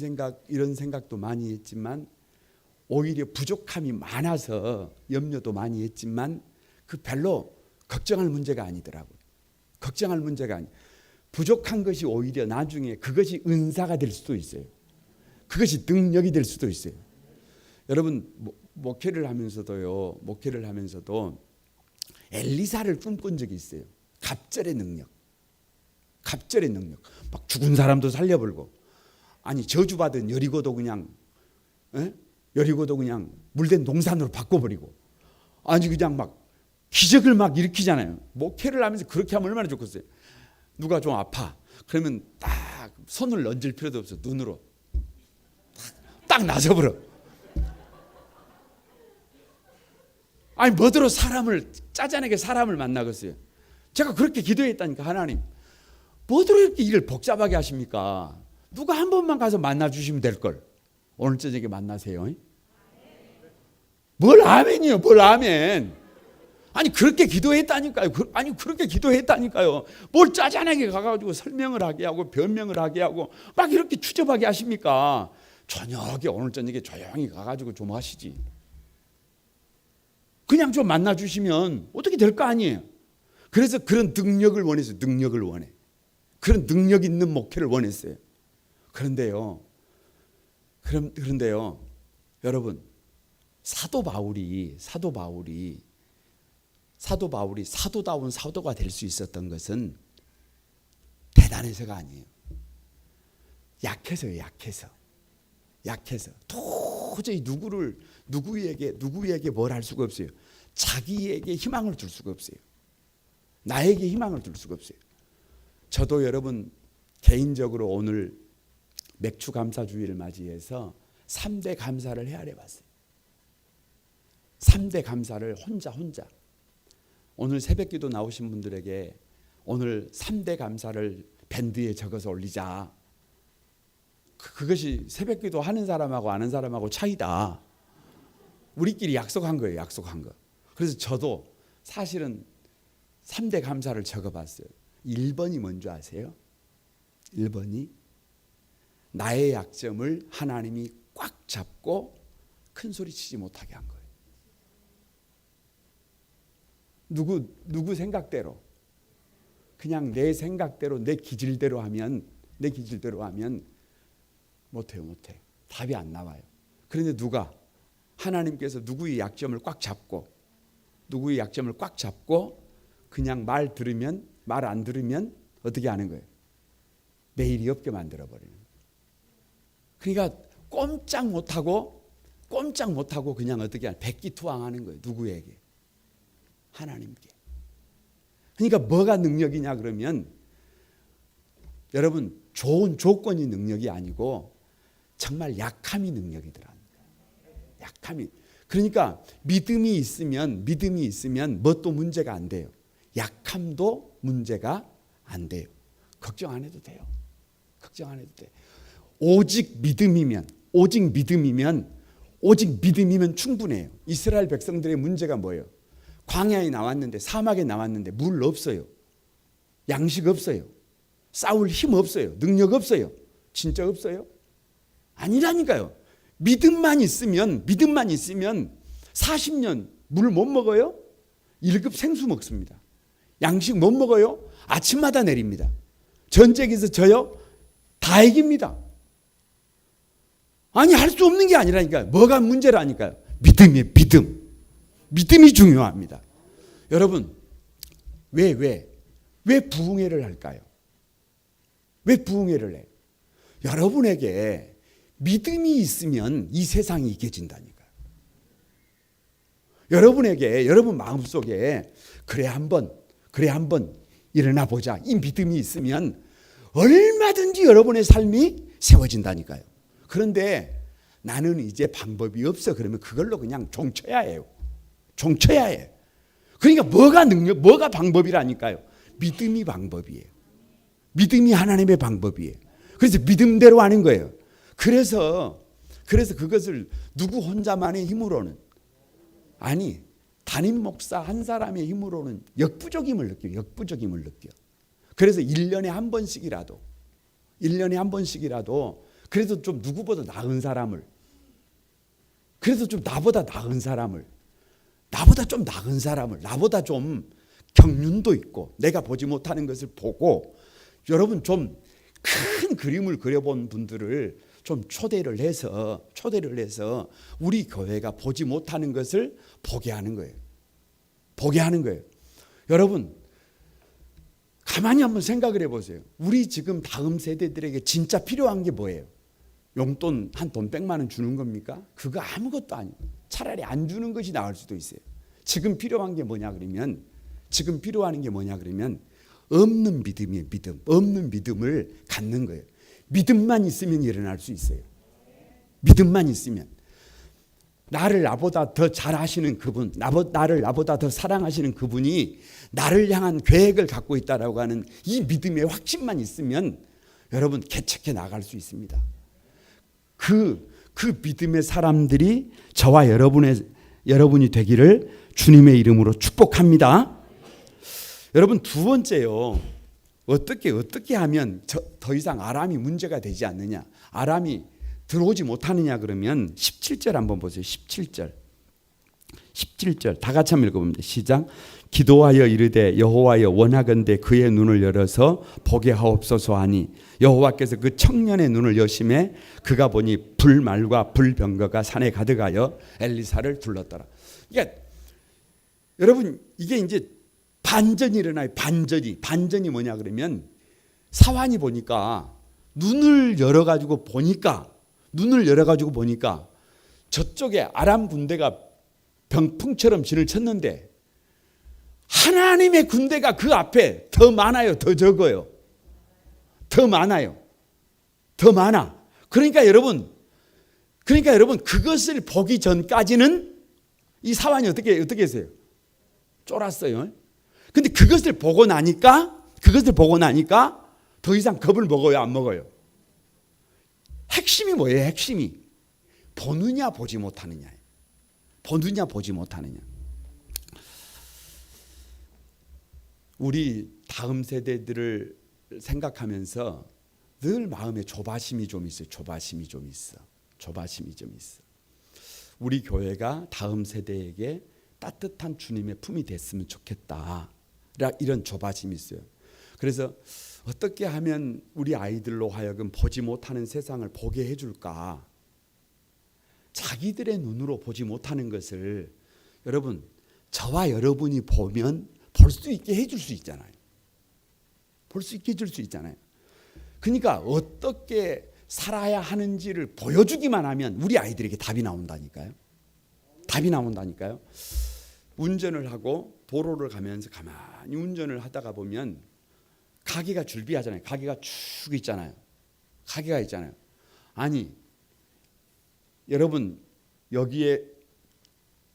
A: 생각도 많이 했지만, 오히려 부족함이 많아서 염려도 많이 했지만, 그 별로 걱정할 문제가 아니더라고요. 걱정할 문제가 아니. 부족한 것이 오히려 나중에 그것이 은사가 될 수도 있어요. 그것이 능력이 될 수도 있어요. 여러분, 목회를 하면서도 엘리사를 꿈꾼 적이 있어요. 갑절의 능력. 막 죽은 사람도 살려버리고, 아니 저주받은 여리고도 그냥 물된 동산으로 바꿔버리고, 아니 그냥 막 기적을 막 일으키잖아요. 목회를 하면서 그렇게 하면 얼마나 좋겠어요. 누가 좀 아파, 그러면 딱 손을 얹을 필요도 없어. 눈으로 딱 나서버려. 아니 뭐더러 짜잔하게 사람을 만나겠어요. 제가 그렇게 기도했다니까. 하나님, 뭐더러 이렇게 일을 복잡하게 하십니까? 누가 한 번만 가서 만나주시면 될걸. 오늘 저녁에 만나세요. 뭘 아멘이요, 뭘 아멘. 아니 그렇게 기도했다니까요. 그렇게 기도했다니까요. 뭘 짜잔하게 가가지고 설명을 하게 하고 변명을 하게 하고 막 이렇게 추접하게 하십니까? 오늘 저녁에 조용히 가가지고 좀 하시지. 그냥 좀 만나주시면 어떻게 될 거 아니에요. 그래서 그런 능력을 원했어요. 능력을 원해. 그런 능력 있는 목회를 원했어요. 그런데요, 여러분, 사도 바울이 사도다운 사도가 될 수 있었던 것은 대단해서가 아니에요. 약해서요. 도저히 누구에게 뭘 할 수가 없어요. 자기에게 희망을 줄 수가 없어요. 나에게 희망을 줄 수가 없어요. 저도 여러분 개인적으로 오늘 맥주 감사주의를 맞이해서 3대 감사를 헤아려 봤어요. 3대 감사를 혼자 오늘 새벽기도 나오신 분들에게 오늘 3대 감사를 밴드에 적어서 올리자. 그것이 새벽기도 하는 사람하고 아는 사람하고 차이다. 우리끼리 약속한 거예요. 약속한 거. 그래서 저도 사실은 3대 감사를 적어봤어요. 1번이 뭔지 아세요? 1번이 나의 약점을 하나님이 꽉 잡고 큰 소리 치지 못하게 한 거예요. 누구 생각대로 그냥 내 생각대로 내 기질대로 하면 못해요. 답이 안 나와요. 그런데 하나님께서 누구의 약점을 꽉 잡고 그냥 말 안 들으면 어떻게 하는 거예요? 내일이 없게 만들어버리는 거예요. 그러니까 꼼짝 못하고 그냥 어떻게 하냐? 백기투항하는 거예요. 누구에게? 하나님께. 그러니까 뭐가 능력이냐 그러면 여러분 좋은 조건이 능력이 아니고 정말 약함이 능력이더라는 거예요. 약함이. 그러니까 믿음이 있으면 뭣도 문제가 안 돼요. 약함도 문제가 안 돼요. 걱정 안 해도 돼요. 오직 믿음이면 충분해요. 이스라엘 백성들의 문제가 뭐예요? 광야에 나왔는데 사막에 나왔는데 물 없어요. 양식 없어요. 싸울 힘 없어요. 능력 없어요. 진짜 없어요? 아니라니까요. 믿음만 있으면 40년 물 못 먹어요? 1급 생수 먹습니다. 양식 못 먹어요? 아침마다 내립니다. 전쟁에서 져요? 다 이깁니다. 아니 할 수 없는 게 아니라니까요. 뭐가 문제라니까요. 믿음이에요. 믿음이 중요합니다. 여러분 왜 부흥회를 할까요? 왜 부흥회를 해? 여러분에게 믿음이 있으면 이 세상이 이겨진다니까요. 여러분 마음속에 그래 한번 일어나 보자. 이 믿음이 있으면 얼마든지 여러분의 삶이 세워진다니까요. 그런데 나는 이제 방법이 없어. 그러면 그걸로 그냥 종쳐야 해요. 그러니까 뭐가 방법이라니까요. 믿음이 방법이에요. 믿음이 하나님의 방법이에요. 그래서 믿음대로 하는 거예요. 그래서 그것을 누구 혼자만의 힘으로는 아니 담임 목사 한 사람의 힘으로는 역부족임을 느껴요. 그래서 1년에 한 번씩이라도 그래도 좀 누구보다 나은 사람을 나보다 좀 경륜도 있고 내가 보지 못하는 것을 보고 여러분 좀 큰 그림을 그려본 분들을 좀 초대를 해서 우리 교회가 보지 못하는 것을 보게 하는 거예요. 여러분 가만히 한번 생각을 해보세요. 우리 지금 다음 세대들에게 진짜 필요한 게 뭐예요? 용돈 한 돈 100만 원 주는 겁니까? 그거 아무것도 아니에요. 차라리 안 주는 것이 나을 수도 있어요. 지금 필요한 게 뭐냐 그러면 없는 믿음이에요. 없는 믿음을 갖는 거예요. 믿음만 있으면 일어날 수 있어요. 믿음만 있으면. 나보다 더 잘하시는 그분, 나보다 더 사랑하시는 그분이 나를 향한 계획을 갖고 있다라고 하는 이 믿음의 확신만 있으면 여러분 개척해 나갈 수 있습니다. 그 믿음의 사람들이 저와 여러분이 되기를 주님의 이름으로 축복합니다. 여러분 두 번째요. 어떻게 하면 더 이상 아람이 문제가 되지 않느냐? 아람이 들어오지 못하느냐 그러면 17절 한번 보세요. 17절 다 같이 한번 읽어봅니다. 시작. 기도하여 이르되 여호와여 원하건대 그의 눈을 열어서 보게 하옵소서 하니 여호와께서 그 청년의 눈을 여심해 그가 보니 불말과 불병거가 산에 가득하여 엘리사를 둘렀더라. 그러니까 여러분 이게 이제 반전이 일어나요. 반전이 뭐냐 그러면 사환이 보니까 눈을 열어가지고 보니까 저쪽에 아람 군대가 병풍처럼 진을 쳤는데 하나님의 군대가 그 앞에 더 많아요, 더 적어요? 더 많아요, 더 많아. 그러니까 여러분 그것을 보기 전까지는 이 사환이 어떻게 했어요? 쫄았어요. 근데 그것을 보고 나니까 더 이상 겁을 먹어요, 안 먹어요? 핵심이 뭐예요? 핵심이 보느냐 보지 못하느냐. 보느냐 보지 못하느냐. 우리 다음 세대들을 생각하면서 늘 마음에 조바심이 좀 있어요. 조바심이 좀 있어. 우리 교회가 다음 세대에게 따뜻한 주님의 품이 됐으면 좋겠다. 이런 조바심이 있어요. 그래서 어떻게 하면 우리 아이들로 하여금 보지 못하는 세상을 보게 해줄까? 자기들의 눈으로 보지 못하는 것을 여러분, 저와 여러분이 보면 볼 수 있게 해줄 수 있잖아요. 볼 수 있게 해줄 수 있잖아요. 그러니까 어떻게 살아야 하는지를 보여주기만 하면 우리 아이들에게 답이 나온다니까요. 답이 나온다니까요. 운전을 하고 도로를 가면서 가만히 운전을 하다가 보면 가게가 줄비하잖아요. 가게가 쭉 있잖아요. 가게가 있잖아요. 아니 여러분 여기에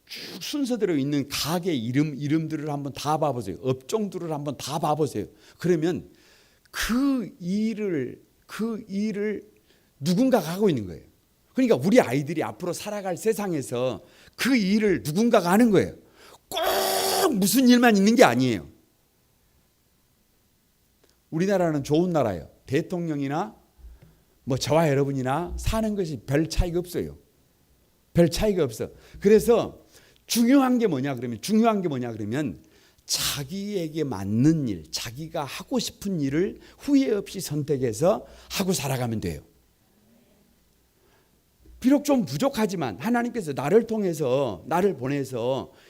A: 쭉 순서대로 있는 가게 이름들을 한번 다 봐보세요. 업종들을 한번 다 봐보세요. 그러면 그 일을 누군가가 하고 있는 거예요. 그러니까 우리 아이들이 앞으로 살아갈 세상에서 그 일을 누군가가 하는 거예요. 꼭 무슨 일만 있는 게 아니에요. 우리나라는 좋은 나라예요. 대통령이나 뭐 저와 여러분이나 사는 것이 별 차이가 없어요. 별 차이가 없어. 그래서 중요한 게 뭐냐 그러면 자기에게 맞는 일, 자기가 하고 싶은 일을 후회 없이 선택해서 하고 살아가면 돼요. 비록 좀 부족하지만 하나님께서 나를 보내서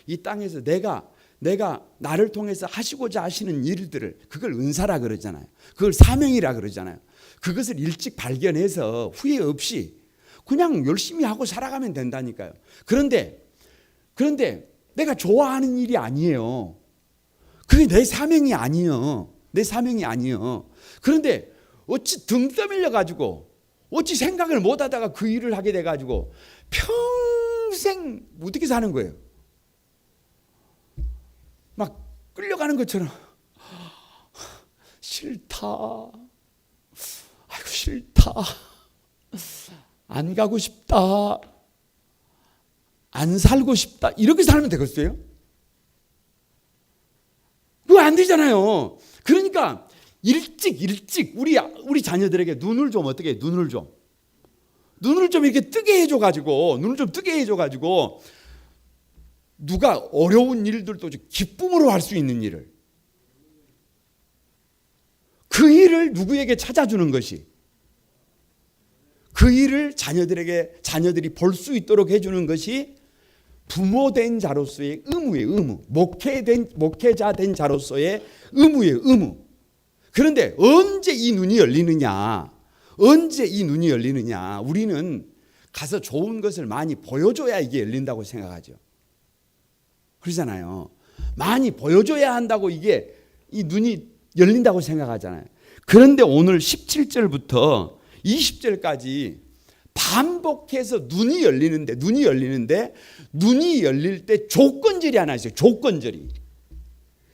A: 이 땅에서 내가 나를 통해서 하시고자 하시는 일들을, 그걸 은사라 그러잖아요. 그걸 사명이라 그러잖아요. 그것을 일찍 발견해서 후회 없이 그냥 열심히 하고 살아가면 된다니까요. 그런데 내가 좋아하는 일이 아니에요. 그게 내 사명이 아니에요. 그런데 어찌 등 떠밀려 가지고 어찌 생각을 못 하다가 그 일을 하게 돼 가지고 평생 어떻게 사는 거예요? 막 끌려가는 것처럼 싫다. 아이고 싫다. 안 가고 싶다. 안 살고 싶다. 이렇게 살면 되겠어요? 그거 안 되잖아요. 그러니까 일찍 우리 자녀들에게 눈을 좀 이렇게 뜨게 해줘 가지고 누가 어려운 일들도 기쁨으로 할 수 있는 일을, 그 일을 누구에게 찾아주는 것이, 그 일을 자녀들이 볼 수 있도록 해주는 것이 부모된 자로서의 의무예요. 목회자 된 자로서의 의무예요. 그런데 언제 이 눈이 열리느냐? 우리는 가서 좋은 것을 많이 보여줘야 이게 열린다고 생각하죠. 그러잖아요. 많이 보여줘야 한다고 이게 이 눈이 열린다고 생각하잖아요. 그런데 오늘 17절부터 20절까지 반복해서 눈이 열리는데 눈이 열릴 때 조건절이 하나 있어요.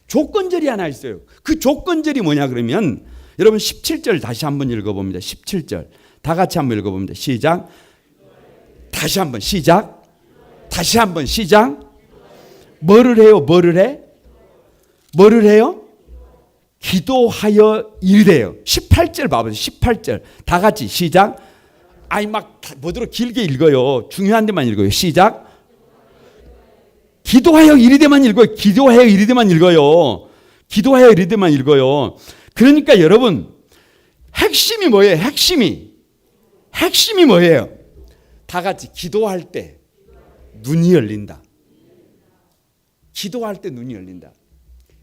A: 조건절이 하나 있어요. 그 조건절이 뭐냐 그러면 여러분 17절 다시 한번 읽어봅니다. 17절 다 같이 한번 읽어봅니다. 시작. 다시 한번 시작. 뭐를 해요? 기도하여 이르래요. 18절 봐보세요. 18절 다 같이 시작. 아니 막 뭐대로 길게 읽어요. 중요한 데만 읽어요. 시작. 기도하여 이르되만 읽어요. 그러니까 여러분 핵심이 뭐예요? 핵심이 뭐예요? 다 같이 기도할 때 눈이 열린다.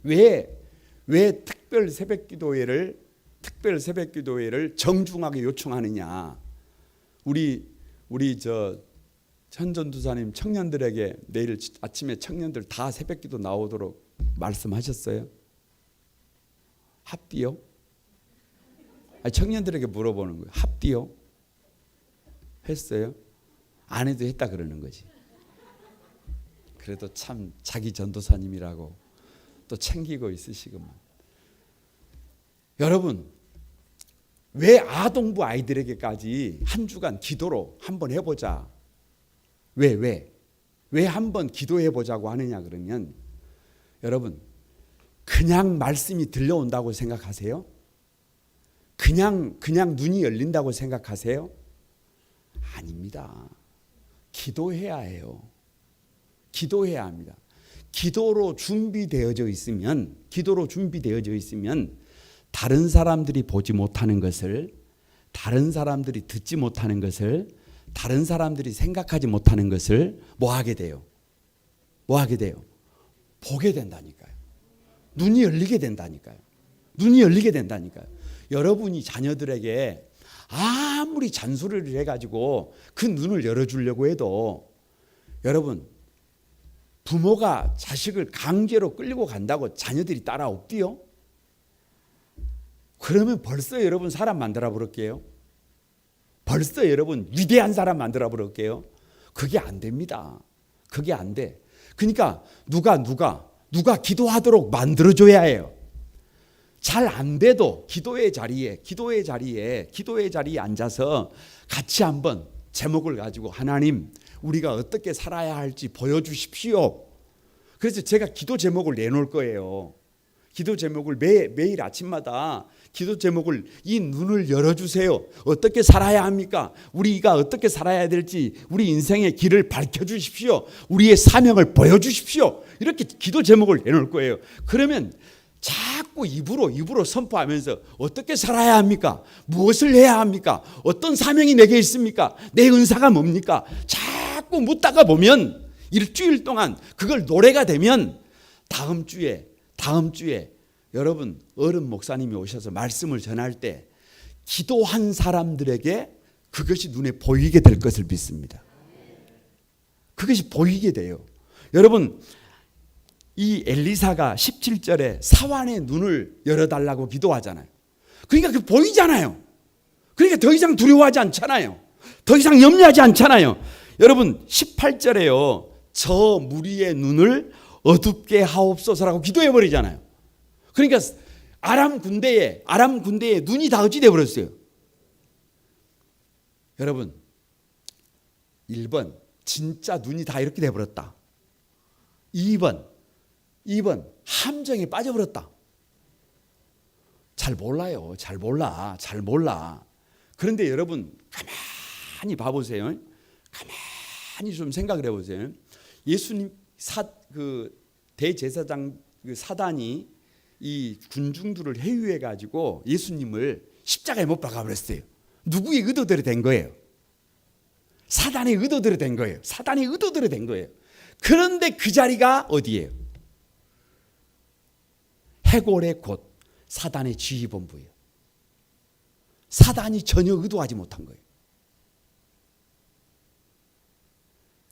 A: 왜 특별 새벽 기도회를 정중하게 요청하느냐? 우리 현 전도사님 청년들에게 내일 아침에 청년들 다 새벽기도 나오도록 말씀하셨어요? 합디요? 아니, 청년들에게 물어보는 거예요. 합디요? 했어요? 안 해도 했다 그러는 거지. 그래도 참 자기 전도사님이라고 또 챙기고 있으시구만. 여러분, 왜 아동부 아이들에게까지 한 주간 기도로 한번 해보자. 왜 한번 기도해보자고 하느냐 그러면, 여러분, 그냥 말씀이 들려온다고 생각하세요? 그냥 눈이 열린다고 생각하세요? 아닙니다. 기도해야 해요. 기도해야 합니다. 기도로 준비되어져 있으면 다른 사람들이 보지 못하는 것을, 다른 사람들이 듣지 못하는 것을, 다른 사람들이 생각하지 못하는 것을 뭐 하게 돼요? 보게 된다니까요. 눈이 열리게 된다니까요. 여러분이 자녀들에게 아무리 잔소리를 해가지고 그 눈을 열어주려고 해도, 여러분, 부모가 자식을 강제로 끌고 간다고 자녀들이 따라오디요? 그러면 벌써 여러분 사람 만들어 버릴게요. 벌써 여러분 위대한 사람 만들어 버릴게요. 그게 안 됩니다. 그게 안 돼. 그러니까 누가 기도하도록 만들어줘야 해요. 잘 안 돼도 기도의 자리에 앉아서 같이 한번 제목을 가지고, 하나님, 우리가 어떻게 살아야 할지 보여주십시오. 그래서 제가 기도 제목을 내놓을 거예요. 기도 제목을 매일 아침마다 기도 제목을, 이 눈을 열어주세요. 어떻게 살아야 합니까? 우리가 어떻게 살아야 될지 우리 인생의 길을 밝혀주십시오. 우리의 사명을 보여주십시오. 이렇게 기도 제목을 내놓을 거예요. 그러면 자꾸 입으로 선포하면서 어떻게 살아야 합니까? 무엇을 해야 합니까? 어떤 사명이 내게 있습니까? 내 은사가 뭡니까? 자꾸 묻다가 보면 일주일 동안 그걸 노래가 되면 다음 주에 여러분 어른 목사님이 오셔서 말씀을 전할 때 기도한 사람들에게 그것이 눈에 보이게 될 것을 믿습니다. 그것이 보이게 돼요. 여러분, 이 엘리사가 17절에 사환의 눈을 열어달라고 기도하잖아요. 그러니까 그 보이잖아요. 그러니까 더 이상 두려워하지 않잖아요. 더 이상 염려하지 않잖아요. 여러분 18절에요. 저 무리의 눈을 어둡게 하옵소서라고 기도해버리잖아요. 그러니까 아람 군대에 눈이 다 어찌 되어버렸어요. 여러분, 1번 진짜 눈이 다 이렇게 되어버렸다. 2번 함정에 빠져버렸다. 잘 몰라요. 잘 몰라. 그런데 여러분 가만히 봐보세요. 가만히 좀 생각을 해보세요. 예수님 대제사장 사단이 이 군중들을 회유해 가지고 예수님을 십자가에 못 박아버렸어요. 누구의 의도대로 된 거예요? 사단의 의도대로 된 거예요. 그런데 그 자리가 어디예요? 해골의 곳, 사단의 지휘본부예요. 사단이 전혀 의도하지 못한 거예요.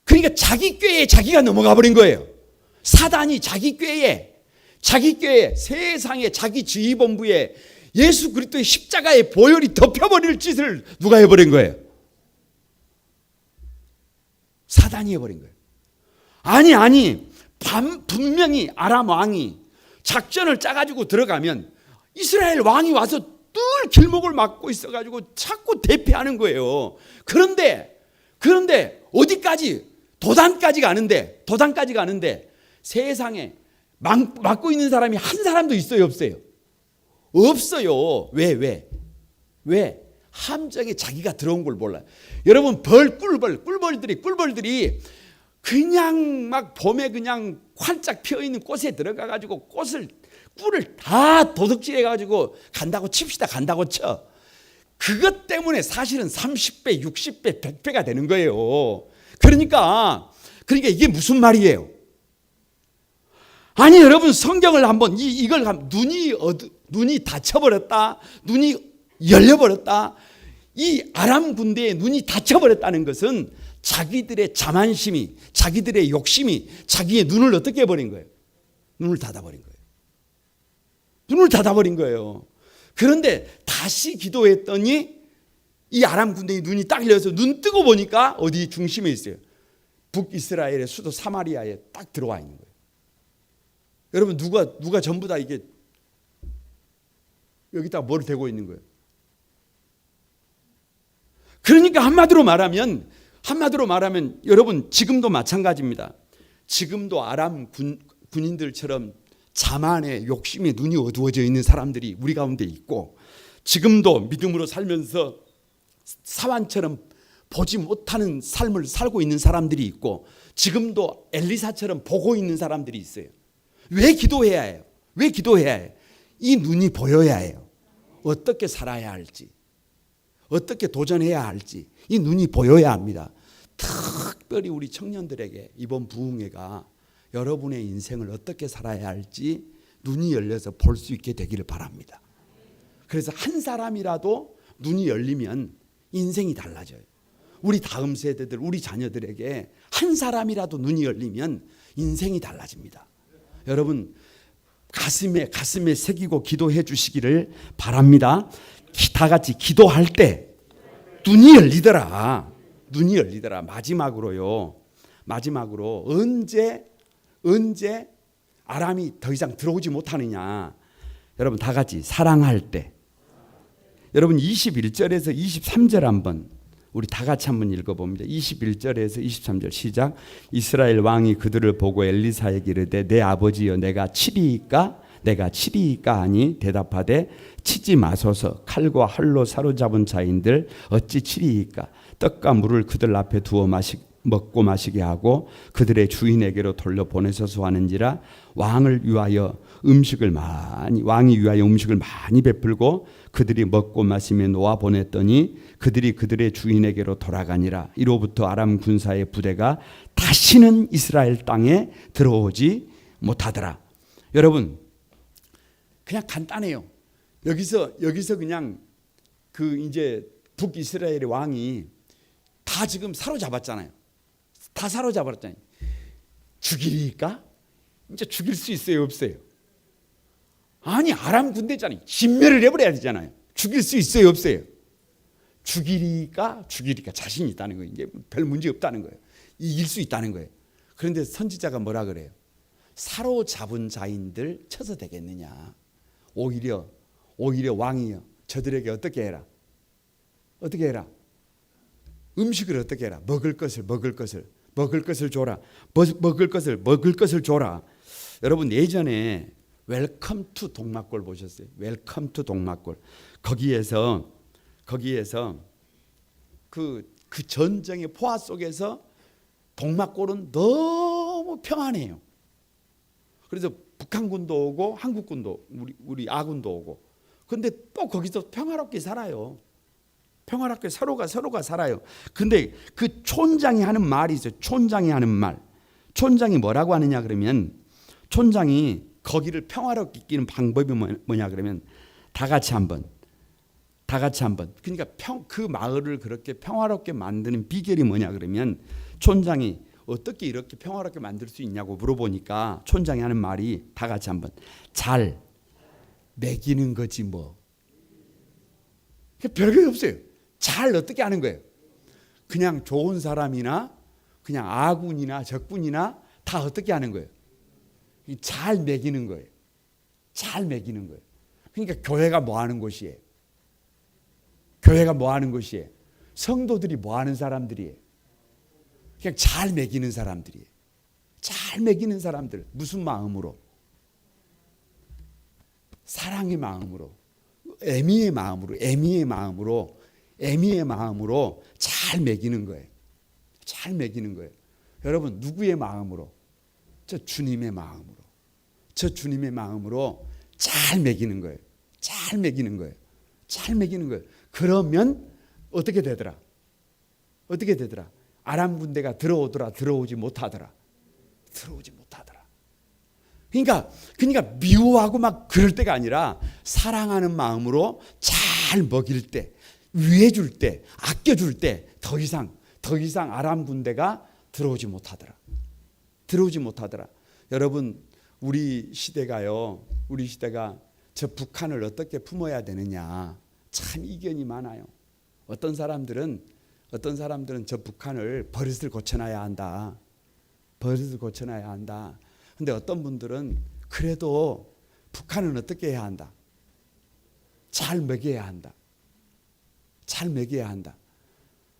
A: 그러니까 자기 꾀에 자기가 넘어가 버린 거예요. 사단이 자기 꾀에 세상에 자기 지휘본부에 예수 그리스도의 십자가의 보혈이 덮여버릴 짓을 누가 해버린 거예요? 사단이 해버린 거예요. 아니 분명히 아람 왕이 작전을 짜가지고 들어가면 이스라엘 왕이 와서 늘 길목을 막고 있어가지고 자꾸 대피하는 거예요. 그런데 어디까지? 도단까지 가는데 세상에 막고 있는 사람이 한 사람도 있어요, 없어요? 없어요. 왜? 함정에 자기가 들어온 걸 몰라요. 여러분, 꿀벌들이 그냥 막 봄에 그냥 활짝 피어 있는 꽃에 들어가 가지고 꿀을 다 도둑질해 가지고 간다고 칩시다. 간다고 쳐. 그것 때문에 사실은 30배, 60배, 100배가 되는 거예요. 그러니까 이게 무슨 말이에요? 아니 여러분, 성경을 한번 이걸 눈이 닫혀버렸다, 눈이 열려버렸다. 이 아람 군대의 눈이 닫혀버렸다는 것은 자기들의 자만심이, 자기들의 욕심이 자기의 눈을 어떻게 해버린 거예요? 눈을 닫아버린 거예요. 눈을 닫아버린 거예요. 그런데 다시 기도했더니 이 아람 군대의 눈이 딱 열려서 눈 뜨고 보니까 어디 중심에 있어요. 북이스라엘의 수도 사마리아에 딱 들어와 있는 거예요. 여러분 누가 전부 다 이게 여기다 뭘 대고 있는 거예요. 그러니까 한마디로 말하면 여러분 지금도 마찬가지입니다. 지금도 아람 군인들처럼 자만에 욕심에 눈이 어두워져 있는 사람들이 우리 가운데 있고, 지금도 믿음으로 살면서 사환처럼 보지 못하는 삶을 살고 있는 사람들이 있고, 지금도 엘리사처럼 보고 있는 사람들이 있어요. 왜 기도해야 해요? 왜 기도해야 해요? 이 눈이 보여야 해요. 어떻게 살아야 할지, 어떻게 도전해야 할지 이 눈이 보여야 합니다. 특별히 우리 청년들에게 이번 부흥회가 여러분의 인생을 어떻게 살아야 할지 눈이 열려서 볼 수 있게 되기를 바랍니다. 그래서 한 사람이라도 눈이 열리면 인생이 달라져요. 우리 다음 세대들, 우리 자녀들에게 한 사람이라도 눈이 열리면 인생이 달라집니다. 여러분 가슴에 새기고 기도해 주시기를 바랍니다. 다 같이 기도할 때 눈이 열리더라. 눈이 열리더라. 마지막으로 언제 아람이 더 이상 들어오지 못하느냐. 여러분 다 같이 사랑할 때. 여러분 21절에서 23절 한번 우리 다 같이 한번 읽어봅니다. 21절에서 23절 시작. 이스라엘 왕이 그들을 보고 엘리사에게 이르되 내 아버지여 내가 치리이까 하니 대답하되 치지 마소서. 칼과 활로 사로잡은 자인들 어찌 치리이까. 떡과 물을 그들 앞에 두어 먹고 마시게 하고 그들의 주인에게로 돌려보내소서 하는지라. 왕이 위하여 음식을 많이 베풀고 그들이 먹고 마시며 놓아 보냈더니 그들이 그들의 주인에게로 돌아가니라. 이로부터 아람 군사의 부대가 다시는 이스라엘 땅에 들어오지 못하더라. 여러분 그냥 간단해요. 여기서 그냥 이제 북이스라엘의 왕이 다 지금 사로잡았잖아요. 다 사로잡았잖아요. 죽이니까 이제 죽일 수 있어요, 없어요? 아니 아람 군대잖아요. 진멸을 해버려야 되잖아요. 죽일 수 있어요, 없어요? 죽이니까 자신이 있다는 거예요. 이제 별 문제 없다는 거예요. 이길 수 있다는 거예요. 그런데 선지자가 뭐라 그래요? 사로잡은 자인들 쳐서 되겠느냐. 오히려 왕이여 저들에게 어떻게 해라? 음식을 어떻게 해라? 먹을 것을 줘라. 먹을 것을 줘라. 여러분 예전에 웰컴 투 동막골 보셨어요? 웰컴 투 동막골. 거기에서 그 전쟁의 포화 속에서 동막골은 너무 평안해요. 그래서 북한군도 오고 한국군도 우리 아군도 오고. 근데 또 거기서 평화롭게 살아요. 평화롭게 서로가 살아요. 근데 그 촌장이 하는 말이 있어요. 촌장이 하는 말. 촌장이 뭐라고 하느냐 그러면 촌장이 거기를 평화롭게 이기는 방법이 뭐냐 그러면 다 같이 한번. 그러니까 그 마을을 그렇게 평화롭게 만드는 비결이 뭐냐 그러면 촌장이 어떻게 이렇게 평화롭게 만들 수 있냐고 물어보니까 촌장이 하는 말이 다 같이 한번. 잘 먹이는 거지 뭐. 별게 없어요. 잘 어떻게 하는 거예요? 그냥 좋은 사람이나 그냥 아군이나 적군이나 다 어떻게 하는 거예요? 잘 먹이는 거예요. 그러니까 교회가 뭐 하는 곳이에요? 성도들이 뭐 하는 사람들이에요? 그냥 잘 먹이는 사람들이에요. 잘 먹이는 사람들. 무슨 마음으로? 사랑의 마음으로, 애미의 마음으로 잘 먹이는 거예요. 여러분 누구의 마음으로? 저 주님의 마음으로 잘 먹이는 거예요. 그러면 어떻게 되더라? 아람 군대가 들어오지 못하더라. 그러니까 미워하고 막 그럴 때가 아니라 사랑하는 마음으로 잘 먹일 때, 위해 줄 때, 아껴 줄 때 더 이상 더 이상 아람 군대가 들어오지 못하더라. 들어오지 못하더라. 여러분, 우리 시대가요. 우리 시대가 저 북한을 어떻게 품어야 되느냐. 참 이견이 많아요. 어떤 사람들은 저 북한을 버릇을 고쳐놔야 한다. 버릇을 고쳐놔야 한다. 근데 어떤 분들은 그래도 북한은 어떻게 해야 한다. 잘 먹여야 한다. 잘 먹여야 한다.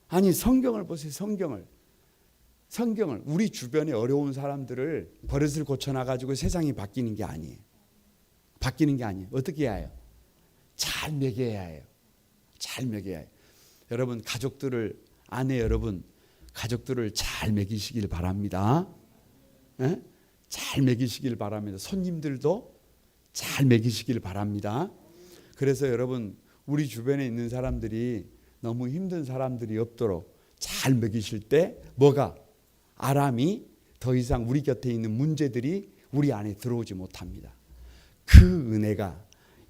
A: 아니 성경을 보세요. 성경을 우리 주변에 어려운 사람들을 버릇을 고쳐놔가지고 세상이 바뀌는 게 아니에요. 바뀌는 게 아니에요. 어떻게 해야 해요? 잘 먹여야 해요. 잘 먹여야 해요. 여러분 아내 여러분 가족들을 잘 먹이시길 바랍니다. 에? 잘 먹이시길 바랍니다. 손님들도 잘 먹이시길 바랍니다. 그래서 여러분 우리 주변에 있는 사람들이 너무 힘든 사람들이 없도록 잘 먹이실 때 뭐가 아람이 더 이상 우리 곁에 있는 문제들이 우리 안에 들어오지 못합니다. 그 은혜가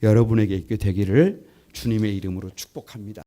A: 여러분에게 있게 되기를 주님의 이름으로 축복합니다.